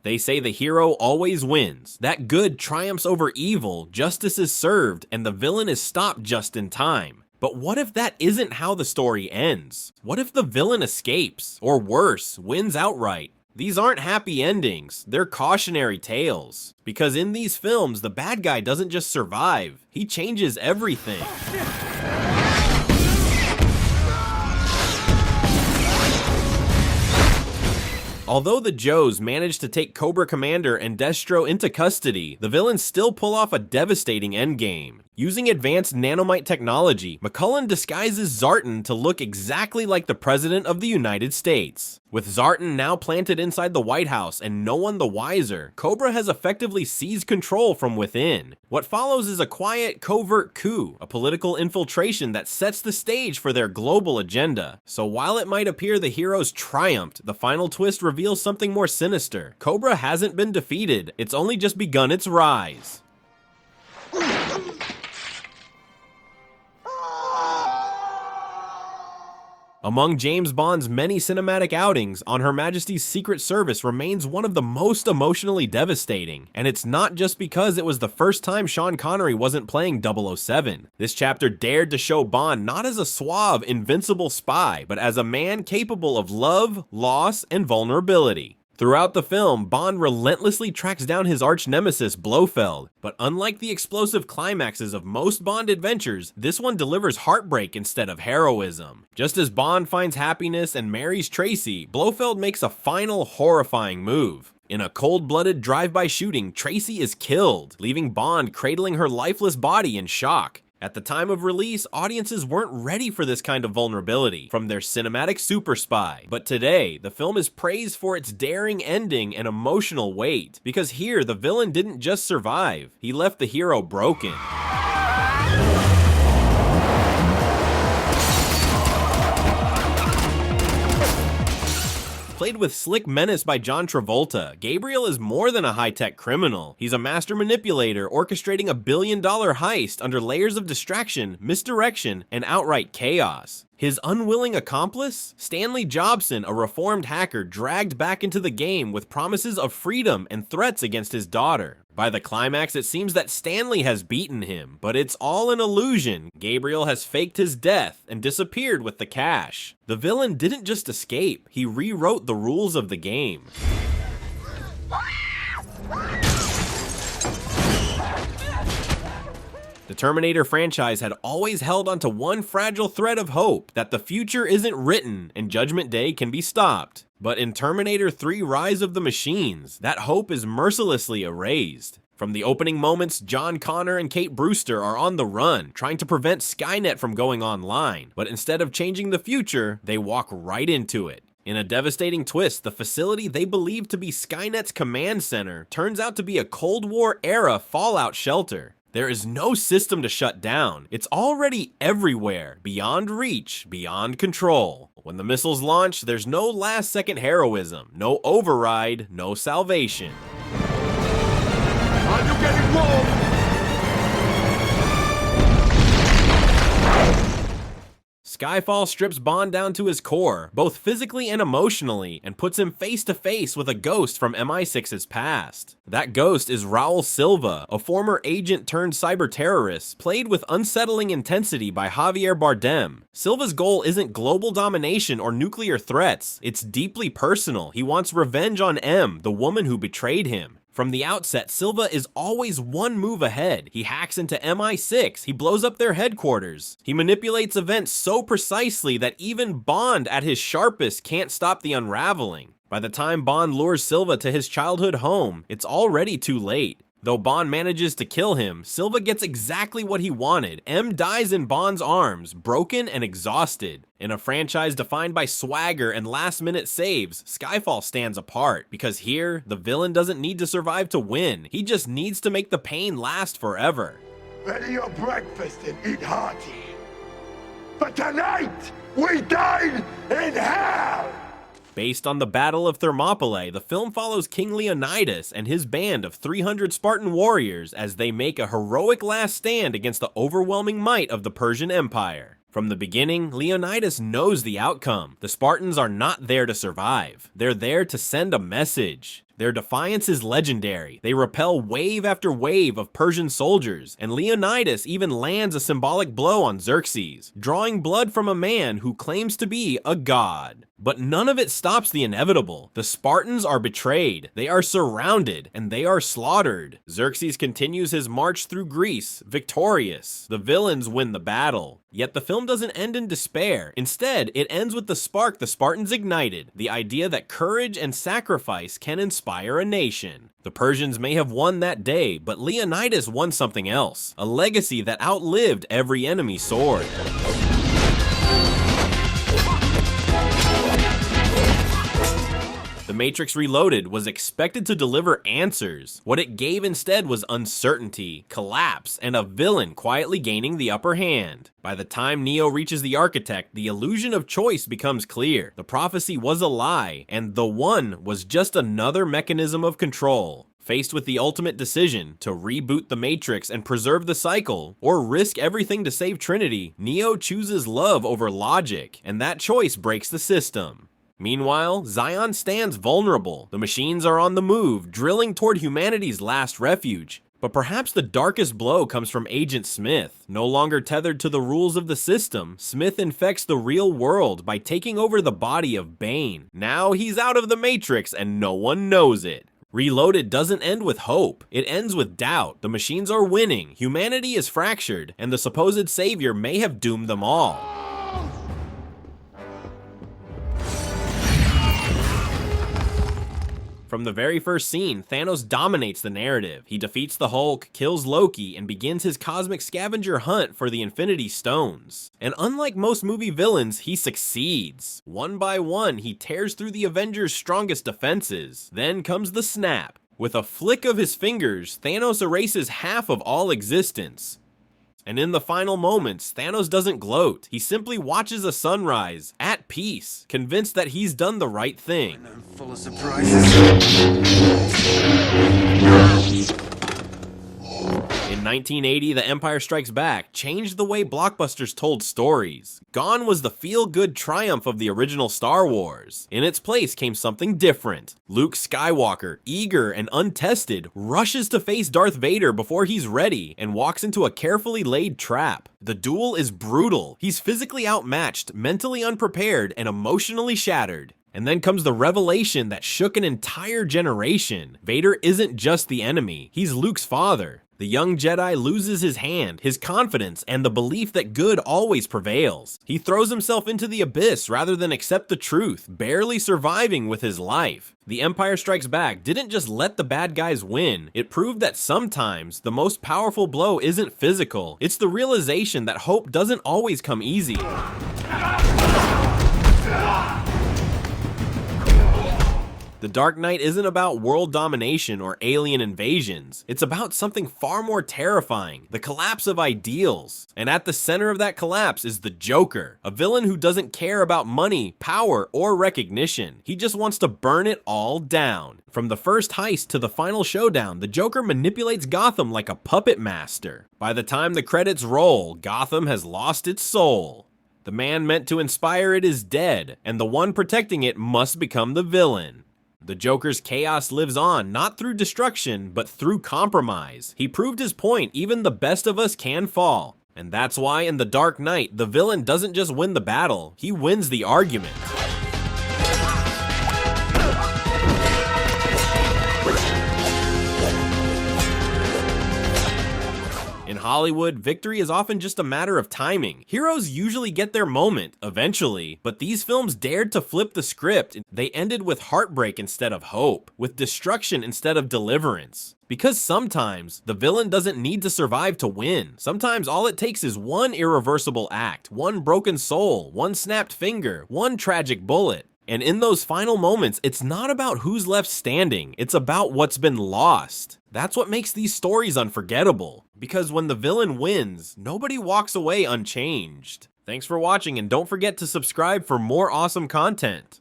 They say the hero always wins, that good triumphs over evil, justice is served, and the villain is stopped just in time. But what if that isn't how the story ends? What if the villain escapes, or worse, wins outright? These aren't happy endings, they're cautionary tales. Because in these films, the bad guy doesn't just survive, he changes everything. Although the Joes manage to take Cobra Commander and Destro into custody, the villains still pull off a devastating endgame. Using advanced nanomite technology, McCullen disguises Zartan to look exactly like the President of the United States. With Zartan now planted inside the White House and no one the wiser, Cobra has effectively seized control from within. What follows is a quiet, covert coup, a political infiltration that sets the stage for their global agenda. So while it might appear the heroes triumphed, the final twist reveals something more sinister. Cobra hasn't been defeated, it's only just begun its rise. Among James Bond's many cinematic outings, On Her Majesty's Secret Service remains one of the most emotionally devastating. And it's not just because it was the first time Sean Connery wasn't playing 007. This chapter dared to show Bond not as a suave, invincible spy, but as a man capable of love, loss, and vulnerability. Throughout the film, Bond relentlessly tracks down his arch-nemesis Blofeld, but unlike the explosive climaxes of most Bond adventures, this one delivers heartbreak instead of heroism. Just as Bond finds happiness and marries Tracy, Blofeld makes a final horrifying move. In a cold-blooded drive-by shooting, Tracy is killed, leaving Bond cradling her lifeless body in shock. At the time of release, audiences weren't ready for this kind of vulnerability from their cinematic super spy. But today, the film is praised for its daring ending and emotional weight, because here the villain didn't just survive, he left the hero broken. Played with slick menace by John Travolta, Gabriel is more than a high-tech criminal. He's a master manipulator orchestrating a billion-dollar heist under layers of distraction, misdirection, and outright chaos. His unwilling accomplice? Stanley Jobson, a reformed hacker dragged back into the game with promises of freedom and threats against his daughter. By the climax, it seems that Stanley has beaten him, but it's all an illusion. Gabriel has faked his death and disappeared with the cash. The villain didn't just escape, he rewrote the rules of the game. The Terminator franchise had always held onto one fragile thread of hope, that the future isn't written and Judgment Day can be stopped. But in Terminator 3: Rise of the Machines, that hope is mercilessly erased. From the opening moments, John Connor and Kate Brewster are on the run, trying to prevent Skynet from going online. But instead of changing the future, they walk right into it. In a devastating twist, the facility they believe to be Skynet's command center turns out to be a Cold War-era fallout shelter. There is no system to shut down. It's already everywhere, beyond reach, beyond control. When the missiles launch, there's no last-second heroism, no override, no salvation. Are you getting warm? Skyfall strips Bond down to his core, both physically and emotionally, and puts him face to face with a ghost from MI6's past. That ghost is Raul Silva, a former agent turned cyber terrorist, played with unsettling intensity by Javier Bardem. Silva's goal isn't global domination or nuclear threats, it's deeply personal. He wants revenge on M, the woman who betrayed him. From the outset, Silva is always one move ahead. He hacks into MI6, he blows up their headquarters. He manipulates events so precisely that even Bond at his sharpest can't stop the unraveling. By the time Bond lures Silva to his childhood home, it's already too late. Though Bond manages to kill him, Silva gets exactly what he wanted. M dies in Bond's arms, broken and exhausted. In a franchise defined by swagger and last-minute saves, Skyfall stands apart, because here, the villain doesn't need to survive to win. He just needs to make the pain last forever. Ready your breakfast and eat hearty. But tonight, we dine in hell! Based on the Battle of Thermopylae, the film follows King Leonidas and his band of 300 Spartan warriors as they make a heroic last stand against the overwhelming might of the Persian Empire. From the beginning, Leonidas knows the outcome. The Spartans are not there to survive. They're there to send a message. Their defiance is legendary. They repel wave after wave of Persian soldiers, and Leonidas even lands a symbolic blow on Xerxes, drawing blood from a man who claims to be a god. But none of it stops the inevitable. The Spartans are betrayed, they are surrounded, and they are slaughtered. Xerxes continues his march through Greece, victorious. The villains win the battle. Yet the film doesn't end in despair. Instead, it ends with the spark the Spartans ignited, the idea that courage and sacrifice can inspire a nation. The Persians may have won that day, but Leonidas won something else, a legacy that outlived every enemy sword. The Matrix Reloaded was expected to deliver answers. What it gave instead was uncertainty, collapse, and a villain quietly gaining the upper hand. By the time Neo reaches the Architect, the illusion of choice becomes clear. The prophecy was a lie, and the One was just another mechanism of control. Faced with the ultimate decision to reboot the Matrix and preserve the cycle, or risk everything to save Trinity, Neo chooses love over logic, and that choice breaks the system. Meanwhile, Zion stands vulnerable. The machines are on the move, drilling toward humanity's last refuge. But perhaps the darkest blow comes from Agent Smith. No longer tethered to the rules of the system, Smith infects the real world by taking over the body of Bane. Now he's out of the Matrix and no one knows it. Reloaded doesn't end with hope, it ends with doubt. The machines are winning, humanity is fractured, and the supposed savior may have doomed them all. From the very first scene, Thanos dominates the narrative. He defeats the Hulk, kills Loki, and begins his cosmic scavenger hunt for the Infinity Stones. And unlike most movie villains, he succeeds. One by one, he tears through the Avengers' strongest defenses. Then comes the snap. With a flick of his fingers, Thanos erases half of all existence. And in the final moments, Thanos doesn't gloat. He simply watches a sunrise, at peace, convinced that he's done the right thing. I'm full of surprises. In 1980, The Empire Strikes Back changed the way blockbusters told stories. Gone was the feel-good triumph of the original Star Wars. In its place came something different. Luke Skywalker, eager and untested, rushes to face Darth Vader before he's ready and walks into a carefully laid trap. The duel is brutal. He's physically outmatched, mentally unprepared, and emotionally shattered. And then comes the revelation that shook an entire generation. Vader isn't just the enemy, he's Luke's father. The young Jedi loses his hand, his confidence, and the belief that good always prevails. He throws himself into the abyss rather than accept the truth, barely surviving with his life. The Empire Strikes Back didn't just let the bad guys win, it proved that sometimes the most powerful blow isn't physical, it's the realization that hope doesn't always come easy. The Dark Knight isn't about world domination or alien invasions. It's about something far more terrifying, the collapse of ideals. And at the center of that collapse is the Joker, a villain who doesn't care about money, power, or recognition. He just wants to burn it all down. From the first heist to the final showdown, the Joker manipulates Gotham like a puppet master. By the time the credits roll, Gotham has lost its soul. The man meant to inspire it is dead, and the one protecting it must become the villain. The Joker's chaos lives on, not through destruction, but through compromise. He proved his point, even the best of us can fall. And that's why in The Dark Knight, the villain doesn't just win the battle, he wins the argument. In Hollywood, victory is often just a matter of timing. Heroes usually get their moment, eventually, but these films dared to flip the script. They ended with heartbreak instead of hope, with destruction instead of deliverance. Because sometimes, the villain doesn't need to survive to win. Sometimes all it takes is one irreversible act, one broken soul, one snapped finger, one tragic bullet. And in those final moments, it's not about who's left standing, it's about what's been lost. That's what makes these stories unforgettable. Because when the villain wins, nobody walks away unchanged. Thanks for watching, and don't forget to subscribe for more awesome content.